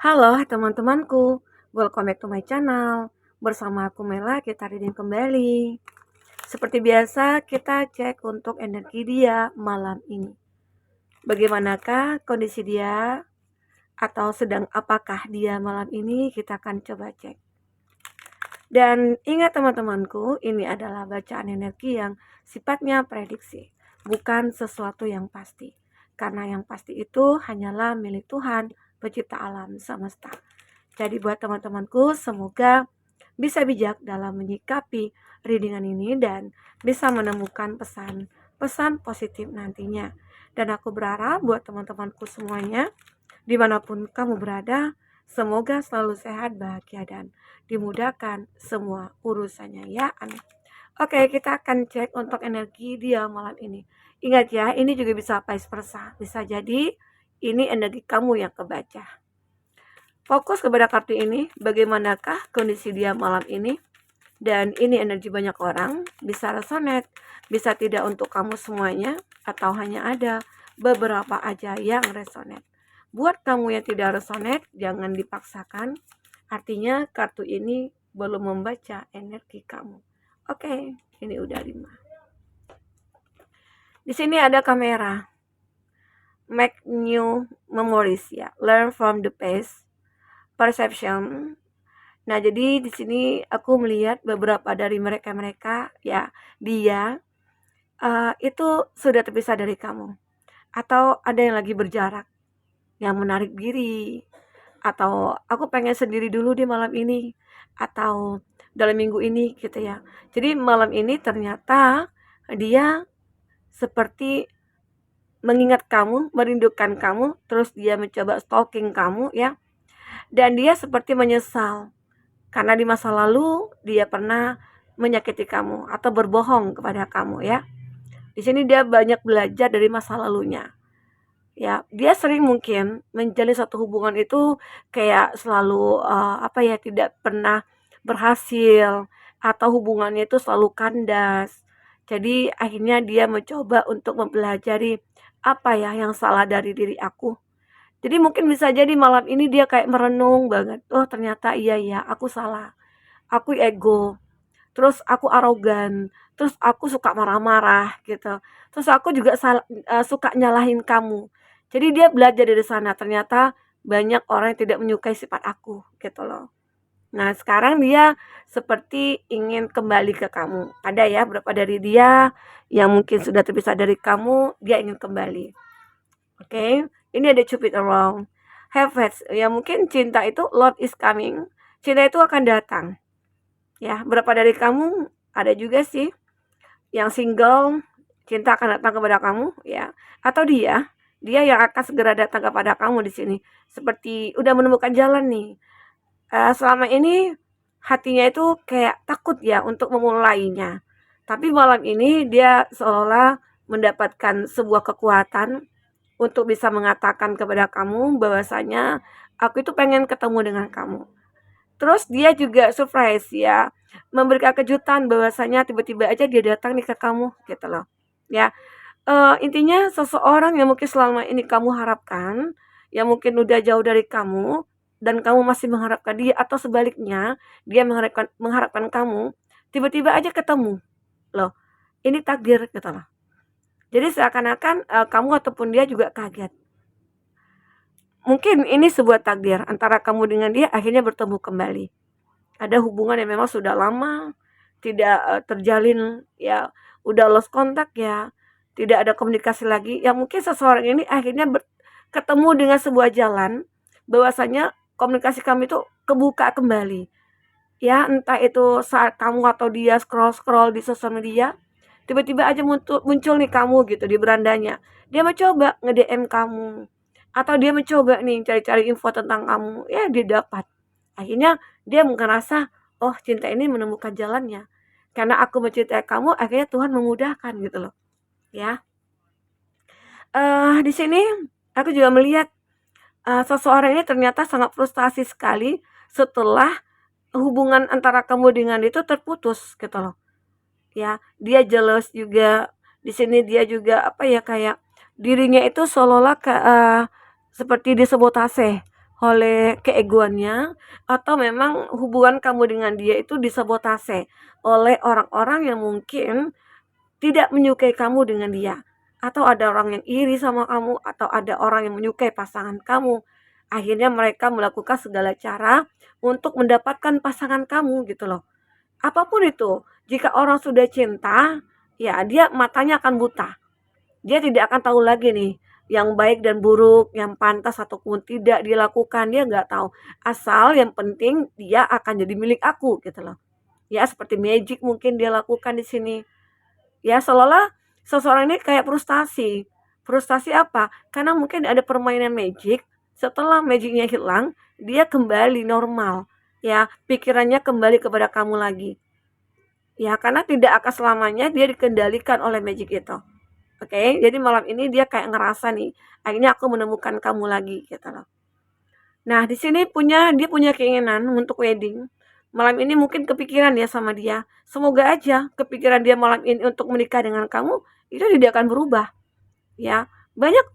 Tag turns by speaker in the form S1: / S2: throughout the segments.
S1: Halo teman-temanku, welcome back to my channel. Bersama aku Mela, kita reading kembali. Seperti biasa, kita cek untuk energi dia malam ini. Bagaimanakah kondisi dia? Atau sedang apakah dia malam ini? Kita akan coba cek. Dan ingat teman-temanku, ini adalah bacaan energi yang sifatnya prediksi, bukan sesuatu yang pasti. Karena yang pasti itu hanyalah milik Tuhan, pencipta alam semesta. Jadi buat teman-temanku, semoga bisa bijak dalam menyikapi readingan ini dan bisa menemukan pesan positif nantinya. Dan aku berharap buat teman-temanku semuanya, dimanapun kamu berada, semoga selalu sehat, bahagia, dan dimudahkan semua urusannya ya. Amin. Oke, kita akan cek untuk energi dia malam ini. Ingat ya, ini juga bisa vice versa. Bisa jadi ini energi kamu yang kebaca. Fokus kepada kartu ini, bagaimanakah kondisi dia malam ini. Dan ini energi banyak orang, bisa resonate, bisa tidak untuk kamu semuanya, atau hanya ada beberapa aja yang resonate. Buat kamu yang tidak resonate, jangan dipaksakan. Artinya kartu ini belum membaca energi kamu. Oke, ini udah 5. Di sini ada kamera. Make new memories ya. Learn from the past. Perception. Nah, jadi di sini aku melihat beberapa dari mereka ya, dia itu sudah terpisah dari kamu, atau ada yang lagi berjarak, yang menarik diri, atau aku pengen sendiri dulu di malam ini, atau dalam minggu ini gitu ya. Jadi malam ini ternyata dia seperti mengingat kamu, merindukan kamu, terus dia mencoba stalking kamu ya, dan dia seperti menyesal karena di masa lalu dia pernah menyakiti kamu atau berbohong kepada kamu ya. Di sini dia banyak belajar dari masa lalunya. Ya, dia sering mungkin menjalin satu hubungan itu kayak selalu tidak pernah berhasil, atau hubungannya itu selalu kandas. Jadi akhirnya dia mencoba untuk mempelajari apa ya yang salah dari diri aku. Jadi mungkin bisa jadi malam ini dia kayak merenung banget. Oh, ternyata iya ya, aku salah. Aku ego, terus aku arogan, terus aku suka marah-marah gitu. Terus aku juga suka nyalahin kamu. Jadi dia belajar dari sana, ternyata banyak orang yang tidak menyukai sifat aku gitu loh. Nah, sekarang dia seperti ingin kembali ke kamu. Ada ya beberapa dari dia yang mungkin sudah terpisah dari kamu, dia ingin kembali. Oke, ini ada Cupid around. Have faith. Ya mungkin cinta itu love is coming. Cinta itu akan datang. Ya, berapa dari kamu ada juga sih yang single, cinta akan datang kepada kamu ya, atau dia yang akan segera datang kepada kamu di sini. Seperti udah menemukan jalan nih. Selama ini hatinya itu kayak takut ya untuk memulainya. Tapi malam ini dia seolah mendapatkan sebuah kekuatan untuk bisa mengatakan kepada kamu bahwasanya aku itu pengen ketemu dengan kamu. Terus dia juga surprise ya, memberikan kejutan bahwasanya tiba-tiba aja dia datang nih ke kamu gitu loh. Ya, intinya seseorang yang mungkin selama ini kamu harapkan, yang mungkin udah jauh dari kamu dan kamu masih mengharapkan dia, atau sebaliknya dia mengharapkan mengharapkan kamu, tiba-tiba aja ketemu. Loh, ini takdir gitu loh. Jadi seakan-akan kamu ataupun dia juga kaget. Mungkin ini sebuah takdir antara kamu dengan dia akhirnya bertemu kembali. Ada hubungan yang memang sudah lama tidak terjalin ya, udah lost kontak ya, tidak ada komunikasi lagi. Ya mungkin seseorang ini akhirnya ketemu dengan sebuah jalan bahwasanya komunikasi kami itu kebuka kembali. Ya, entah itu saat kamu atau dia scroll-scroll di sosial media, tiba-tiba aja muncul nih kamu gitu di berandanya. Dia mencoba nge-DM kamu, atau dia mencoba nih cari-cari info tentang kamu, ya dia dapat. Akhirnya dia merasa, oh cinta ini menemukan jalannya. Karena aku mencintai kamu, akhirnya Tuhan memudahkan gitu loh. Ya. Di sini aku juga melihat seseorang ini ternyata sangat frustasi sekali setelah hubungan antara kamu dengan dia itu terputus gitu loh. Ya, dia jealous juga. Di sini dia juga kayak dirinya itu seolah-olah seperti disabotase, oleh keegoannya, atau memang hubungan kamu dengan dia itu disabotase oleh orang-orang yang mungkin tidak menyukai kamu dengan dia, atau ada orang yang iri sama kamu, atau ada orang yang menyukai pasangan kamu. Akhirnya mereka melakukan segala cara untuk mendapatkan pasangan kamu gitu loh. Apapun itu, jika orang sudah cinta, ya dia matanya akan buta. Dia tidak akan tahu lagi nih yang baik dan buruk, yang pantas ataupun tidak dilakukan, dia nggak tahu. Asal yang penting dia akan jadi milik aku gitu loh. Ya seperti magic mungkin dia lakukan di sini. Ya seolah-olah seseorang ini kayak frustasi. Frustasi apa? Karena mungkin ada permainan magic, setelah magicnya hilang, dia kembali normal. Ya, pikirannya kembali kepada kamu lagi. Ya, karena tidak akan selamanya dia dikendalikan oleh magic itu. Oke, jadi malam ini dia kayak ngerasa nih, akhirnya aku menemukan kamu lagi gitu loh. Nah, di sini dia punya keinginan untuk wedding. Malam ini mungkin kepikiran ya sama dia. Semoga aja kepikiran dia malam ini untuk menikah dengan kamu itu tidak akan berubah, ya.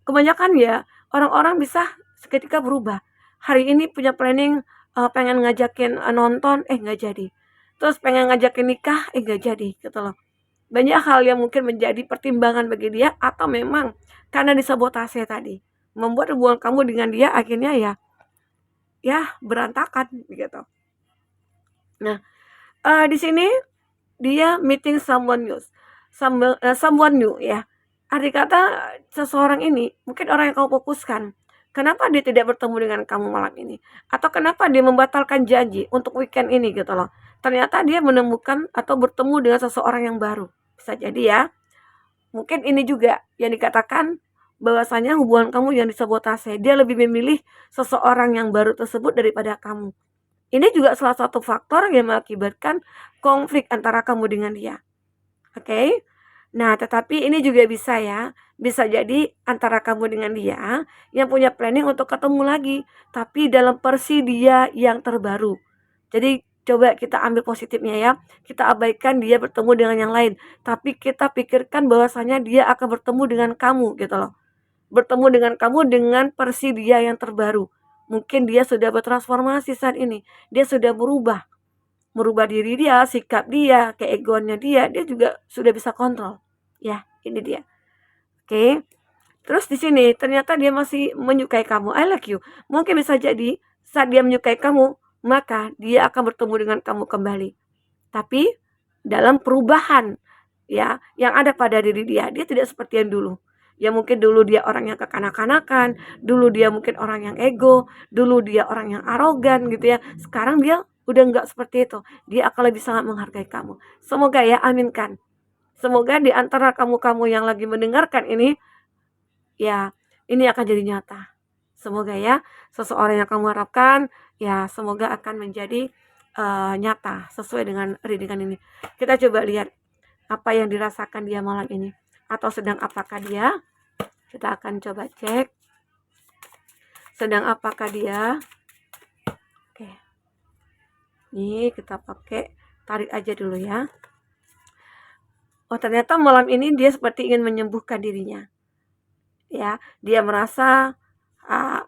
S1: Kebanyakan ya orang-orang bisa seketika berubah. Hari ini punya planning pengen ngajakin nonton, nggak jadi. Terus pengen ngajakin nikah, nggak jadi gitu loh. Banyak hal yang mungkin menjadi pertimbangan bagi dia atau memang karena disabotase tadi, membuat hubungan kamu dengan dia akhirnya ya berantakan gitu. Nah, di sini dia meeting someone new ya. Arti kata seseorang ini mungkin orang yang kamu fokuskan. Kenapa dia tidak bertemu dengan kamu malam ini? Atau kenapa dia membatalkan janji untuk weekend ini gitu loh. Ternyata dia menemukan atau bertemu dengan seseorang yang baru. Bisa jadi ya. Mungkin ini juga yang dikatakan bahwasanya hubungan kamu yang disabotase. Dia lebih memilih seseorang yang baru tersebut daripada kamu. Ini juga salah satu faktor yang mengakibatkan konflik antara kamu dengan dia. Oke? Nah, tetapi ini juga bisa ya. Bisa jadi antara kamu dengan dia yang punya planning untuk ketemu lagi, tapi dalam versi dia yang terbaru. Jadi coba kita ambil positifnya ya. Kita abaikan dia bertemu dengan yang lain, tapi kita pikirkan bahwasanya dia akan bertemu dengan kamu gitu loh. Bertemu dengan kamu dengan versi dia yang terbaru. Mungkin dia sudah bertransformasi saat ini. Dia sudah merubah diri dia, sikap dia, keegoannya dia juga sudah bisa kontrol. Ya, ini dia. Oke. Terus di sini ternyata dia masih menyukai kamu. I like you. Mungkin bisa jadi saat dia menyukai kamu, maka dia akan bertemu dengan kamu kembali. Tapi dalam perubahan ya yang ada pada diri dia, dia tidak seperti yang dulu. Ya mungkin dulu dia orang yang kekanak-kanakan, dulu dia mungkin orang yang ego, dulu dia orang yang arogan gitu ya. Sekarang dia udah nggak seperti itu. Dia akan lebih sangat menghargai kamu. Semoga ya, aminkan. Semoga di antara kamu-kamu yang lagi mendengarkan ini, ya ini akan jadi nyata. Semoga ya, seseorang yang kamu harapkan, ya semoga akan menjadi nyata sesuai dengan readingan ini. Kita coba lihat apa yang dirasakan dia malam ini. Atau sedang apakah dia? Kita akan coba cek. Sedang apakah dia? Oke. Nih kita pakai, tarik aja dulu ya. Oh ternyata malam ini dia seperti ingin menyembuhkan dirinya. Ya, dia merasa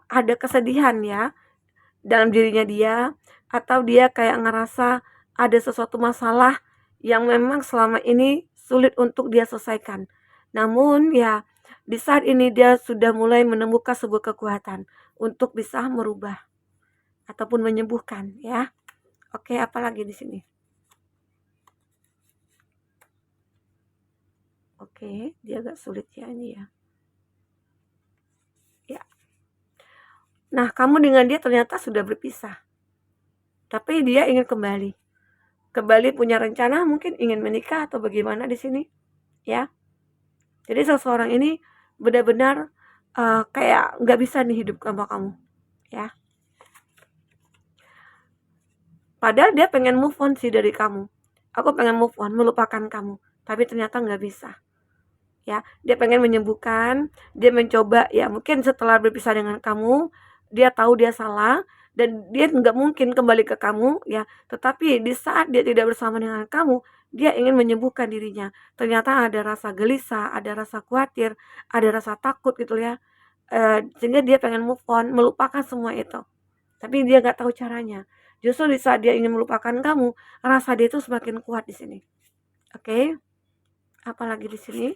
S1: ada kesedihan ya dalam dirinya dia, atau dia kayak ngerasa ada sesuatu masalah yang memang selama ini sulit untuk dia selesaikan. Namun ya di saat ini dia sudah mulai menemukan sebuah kekuatan untuk bisa merubah ataupun menyembuhkan ya. Oke, apalagi di sini? Oke, dia agak sulit ya ini ya. Ya. Nah, kamu dengan dia ternyata sudah berpisah. Tapi dia ingin kembali. Kembali punya rencana mungkin ingin menikah atau bagaimana di sini. Ya. Jadi seseorang ini benar-benar kayak nggak bisa nih hidup sama kamu. Ya. Padahal dia pengen move on sih dari kamu. Aku pengen move on, melupakan kamu. Tapi ternyata nggak bisa. Ya, dia pengen menyembuhkan, dia mencoba ya mungkin setelah berpisah dengan kamu, dia tahu dia salah dan dia nggak mungkin kembali ke kamu ya, tetapi di saat dia tidak bersama dengan kamu, dia ingin menyembuhkan dirinya. Ternyata ada rasa gelisah, ada rasa khawatir, ada rasa takut gitu ya. Sehingga dia pengen move on, melupakan semua itu. tapi dia nggak tahu caranya. Justru di saat dia ingin melupakan kamu, rasa dia itu semakin kuat di sini. Oke, apalagi di sini?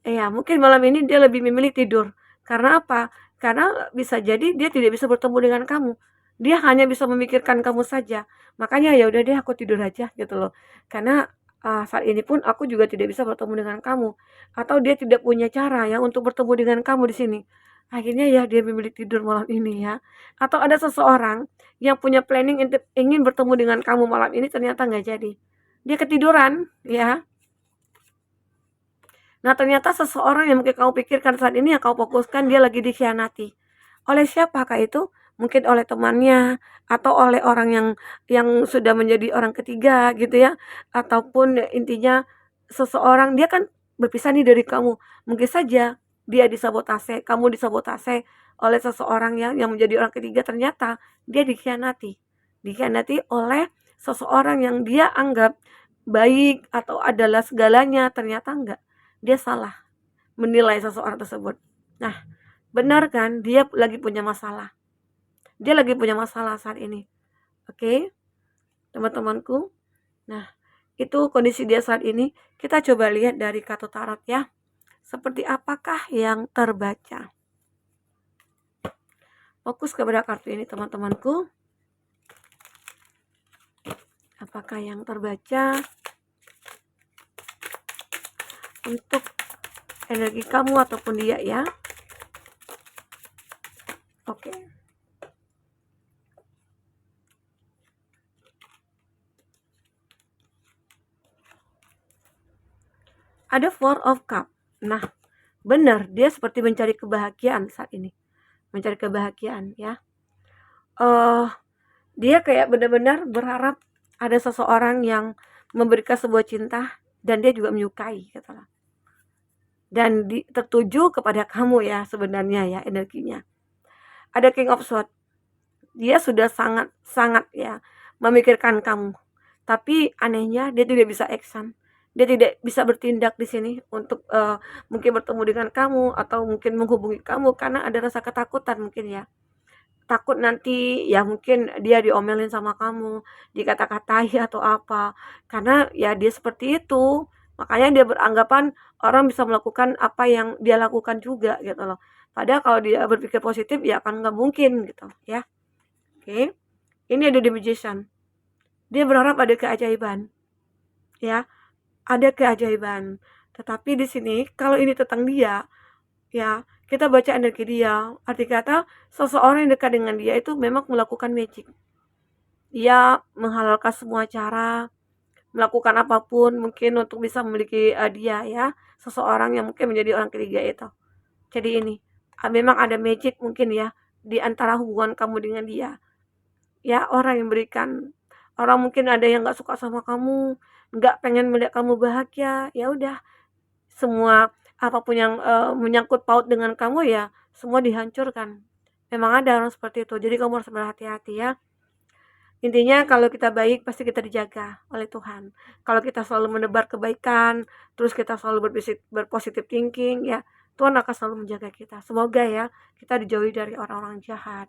S1: Ya, mungkin malam ini dia lebih memilih tidur. Karena apa? Karena bisa jadi dia tidak bisa bertemu dengan kamu. Dia hanya bisa memikirkan kamu saja. Makanya ya udah deh aku tidur aja gitu loh. Karena saat ini pun aku juga tidak bisa bertemu dengan kamu. Atau dia tidak punya cara ya untuk bertemu dengan kamu di sini. Akhirnya ya dia memilih tidur malam ini ya. Atau ada seseorang yang punya planning untuk ingin bertemu dengan kamu malam ini ternyata nggak jadi. Dia ketiduran ya. Nah, ternyata seseorang yang mungkin kamu pikirkan saat ini yang kamu fokuskan dia lagi dikhianati. Oleh siapakah itu? Mungkin oleh temannya atau oleh orang yang sudah menjadi orang ketiga gitu ya. Ataupun intinya seseorang dia kan berpisah nih dari kamu. Mungkin saja dia disabotase, kamu disabotase oleh seseorang yang menjadi orang ketiga, ternyata dia dikhianati. Dikhianati oleh seseorang yang dia anggap baik atau adalah segalanya, ternyata enggak. Dia salah menilai seseorang tersebut. Nah, benar kan dia lagi punya masalah. Dia lagi punya masalah saat ini. Oke, teman-temanku. Nah, itu kondisi dia saat ini. Kita coba lihat dari kartu tarot ya. Seperti apakah yang terbaca? Fokus kepada kartu ini teman-temanku. Apakah yang terbaca untuk energi kamu ataupun dia ya? Oke. Ada Four of Cup. Nah, benar dia seperti mencari kebahagiaan saat ini. Mencari kebahagiaan ya. Dia kayak benar-benar berharap ada seseorang yang memberikan sebuah cinta dan dia juga menyukai gitu lah. Dan tertuju kepada kamu ya sebenarnya ya energinya. Ada King of Swords. Dia sudah sangat ya memikirkan kamu. Tapi anehnya dia tidak bisa action. Dia tidak bisa bertindak di sini untuk mungkin bertemu dengan kamu atau mungkin menghubungi kamu karena ada rasa ketakutan mungkin ya. Takut nanti ya mungkin dia diomelin sama kamu, dikata-katai atau apa. Karena ya dia seperti itu. Makanya dia beranggapan orang bisa melakukan apa yang dia lakukan juga gitu loh. Padahal kalau dia berpikir positif ya akan nggak mungkin gitu ya. Oke. Ini ada The Magician. Dia berharap ada keajaiban. Ya, ada keajaiban. Tetapi di sini kalau ini tentang dia, ya, kita baca energi dia. Arti kata seseorang yang dekat dengan dia itu memang melakukan magic. Dia menghalalkan semua cara, melakukan apapun mungkin untuk bisa memiliki dia ya, seseorang yang mungkin menjadi orang ketiga itu. Jadi ini, memang ada magic mungkin ya di antara hubungan kamu dengan dia. Ya, orang yang berikan. Orang mungkin ada yang nggak suka sama kamu, nggak pengen melihat kamu bahagia, ya udah semua apapun yang menyangkut paut dengan kamu ya semua dihancurkan. Memang ada orang seperti itu, jadi kamu harus berhati-hati ya. Intinya kalau kita baik pasti kita dijaga oleh Tuhan. Kalau kita selalu menebar kebaikan, terus kita selalu berpositif thinking ya, Tuhan akan selalu menjaga kita. Semoga ya kita dijauhi dari orang-orang jahat.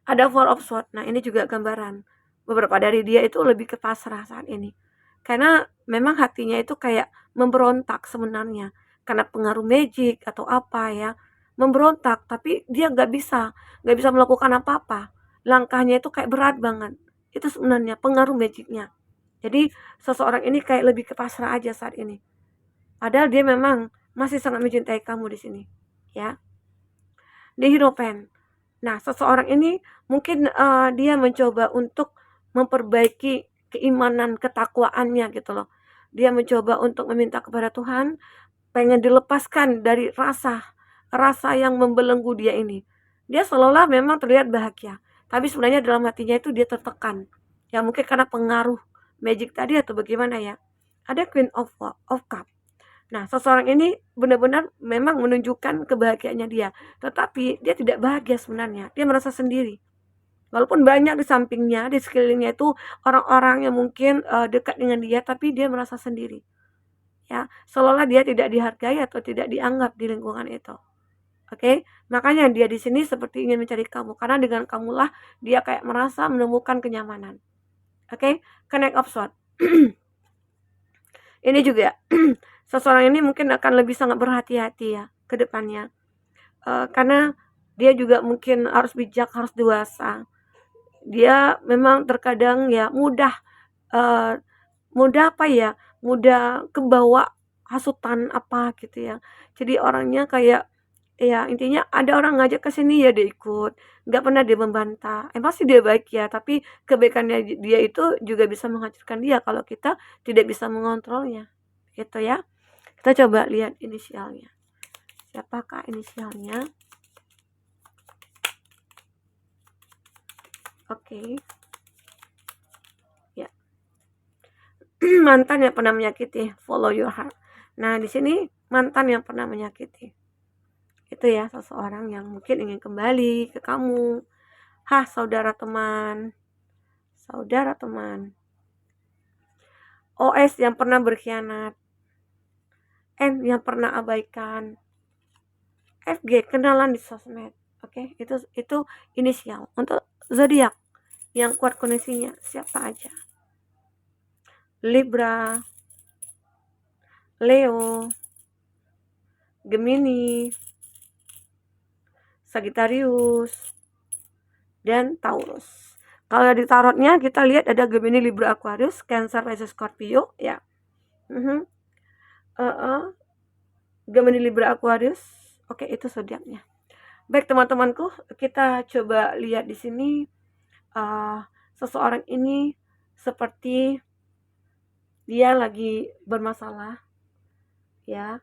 S1: Ada Four of Swords. Nah, ini juga gambaran. Beberapa dari dia itu lebih ke pasrah saat ini. Karena memang hatinya itu kayak memberontak sebenarnya. Karena pengaruh magic atau apa ya. Memberontak, tapi dia nggak bisa melakukan apa-apa. Langkahnya itu kayak berat banget. Itu sebenarnya pengaruh magicnya. Jadi seseorang ini kayak lebih ke pasrah aja saat ini. Padahal dia memang masih sangat mencintai kamu di sini. Ya. The Hierophant. Nah, seseorang ini mungkin dia mencoba untuk memperbaiki keimanan, ketakwaannya gitu loh. Dia mencoba untuk meminta kepada Tuhan, pengen dilepaskan dari rasa yang membelenggu dia ini. Dia seolah-olah memang terlihat bahagia, tapi sebenarnya dalam hatinya itu dia tertekan. Ya mungkin karena pengaruh magic tadi atau bagaimana ya. Ada Queen of Cup. Nah, seseorang ini benar-benar memang menunjukkan kebahagiaannya dia, tetapi dia tidak bahagia sebenarnya. Dia merasa sendiri. Walaupun banyak di sampingnya, di sekelilingnya itu orang-orang yang mungkin dekat dengan dia, tapi dia merasa sendiri. Ya, seolah-olah dia tidak dihargai atau tidak dianggap di lingkungan itu. Oke, makanya dia di sini seperti ingin mencari kamu karena dengan kamulah dia kayak merasa menemukan kenyamanan. Oke, connect of sword. Ini juga seseorang ini mungkin akan lebih sangat berhati-hati ya ke depannya. Karena dia juga mungkin harus bijak, harus dewasa. Dia memang terkadang ya eee, mudah kebawa hasutan apa gitu ya. Jadi orangnya kayak ya intinya ada orang ngajak ke sini ya dia ikut, nggak pernah dia membantah. Emang sih dia baik ya, tapi kebaikannya dia itu juga bisa menghancurkan dia kalau kita tidak bisa mengontrolnya, gitu ya. Kita coba lihat inisialnya. Siapakah inisialnya? Oke, ya. Mantan yang pernah menyakiti, follow your heart. Nah, di sini mantan yang pernah menyakiti. Itu ya, seseorang yang mungkin ingin kembali ke kamu. Hah, saudara teman. Saudara teman. OS yang pernah berkhianat. N yang pernah abaikan. FG kenalan di sosmed. Oke, itu inisial. Untuk zodiak yang kuat koneksinya siapa aja? Libra, Leo, Gemini, Sagittarius, dan Taurus. Kalau di tarotnya kita lihat ada Gemini, Libra, Aquarius, Cancer, Pisces, Scorpio ya. Mhm. Gemini, Libra, Aquarius. Oke, itu zodiaknya. Baik teman-temanku, kita coba lihat di sini seseorang ini seperti dia lagi bermasalah ya.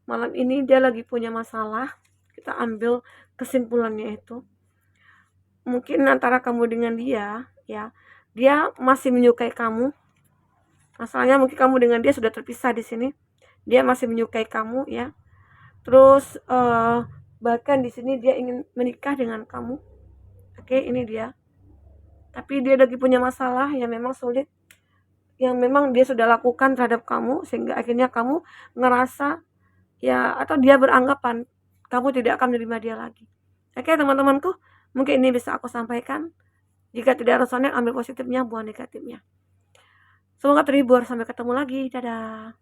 S1: Malam ini dia lagi punya masalah. Kita ambil kesimpulannya itu. Mungkin antara kamu dengan dia ya, dia masih menyukai kamu. Masalahnya mungkin kamu dengan dia sudah terpisah di sini. Dia masih menyukai kamu ya. Terus bahkan di sini dia ingin menikah dengan kamu. Oke, ini dia. Tapi dia lagi punya masalah yang memang sulit, yang memang dia sudah lakukan terhadap kamu sehingga akhirnya kamu ngerasa ya atau dia beranggapan kamu tidak akan menerima dia lagi. Oke, teman-temanku, mungkin ini bisa aku sampaikan. Jika tidak resonate, ambil positifnya, buang negatifnya. Semoga terhibur. Sampai ketemu lagi. Dadah.